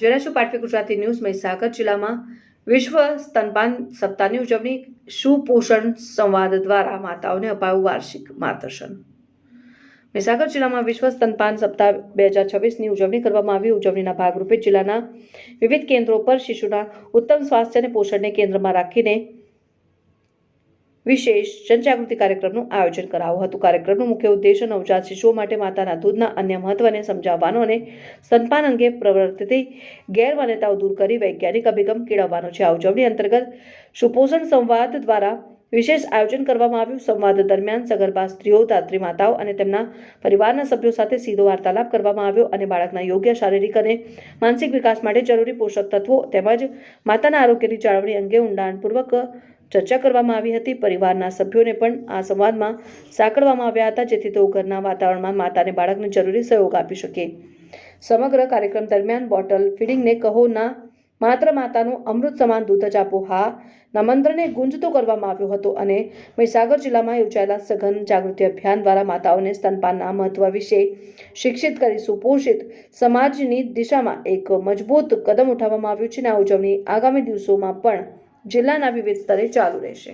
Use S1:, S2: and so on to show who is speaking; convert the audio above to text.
S1: Jayrajsinh પાટવી, Gujarati news, Mahisagar જિલ્લામાં વિશ્વ સ્તનપાન સપ્તાહની ઉજવણી સુપોષણ સંવાદ દ્વારા માતાઓને અપાયું વાર્ષિક માર્ગદર્શન। મહીસાગર જિલ્લામાં વિશ્વ સ્તનપાન સપ્તાહ 2026ની ઉજવણી કરવામાં આવી। ઉજવણીના ભાગરૂપે જિલ્લાના વિવિધ કેન્દ્રો પર શિશુના ઉત્તમ સ્વાસ્થ્ય અને પોષણને કેન્દ્રમાં રાખીને વિશેષ જનજાગૃતિ કાર્યક્રમનું આયોજન કરાયું હતું। કાર્યક્રમનો મુખ્ય ઉદ્દેશ નવજાત શિશુઓ માટે માતાના દૂધના અન્ય મહત્વને સમજાવવાનો અને સ્તનપાન અંગે પ્રવર્તતી ગેરમાન્યતાઓ દૂર કરી વૈજ્ઞાનિક અભિગમ કેળવવાનો છે। આ ઉજવણી અંતર્ગત સુપોષણ સંવાદ દ્વારા વિશેષ આયોજન કરવામાં આવ્યું। સંવાદ દરમિયાન સગર્ભા સ્ત્રીઓ, ધાત્રી માતાઓ અને તેમના પરિવારના સભ્યો સાથે સીધો વાર્તાલાપ કરવામાં આવ્યો અને બાળકના યોગ્ય શારીરિક અને માનસિક વિકાસ માટે જરૂરી પોષક તત્વો તેમજ માતાના આરોગ્યની જાળવણી અંગે ઊંડાણપૂર્વક ચર્ચા કરવામાં આવી હતી। પરિવારના સભ્યોને પણ આ સંવાદમાં સાંકળવામાં આવ્યા હતા જેથી તેઓ ઘરના વાતાવરણમાં માતા અને બાળકને જરૂરી સહયોગ આપી શકે। સમગ્ર કાર્યક્રમ દરમિયાન બોટલ ફીડિંગને કહો ના, માત્ર માતાનું અમૃત સમાન દૂધ જ આપો હા ના મંત્રને ગુંજતો કરવામાં આવ્યો હતો અને મહીસાગર જિલ્લામાં યોજાયેલા સઘન જાગૃતિ અભિયાન દ્વારા માતાઓને સ્તનપાનના મહત્વ વિશે શિક્ષિત કરી સુપોષિત સમાજની દિશામાં એક મજબૂત કદમ ઉઠાવવામાં આવ્યું છે અને આ ઉજવણી આગામી દિવસોમાં પણ જિલ્લાના વિવિધ સ્તરે ચાલુ રહેશે।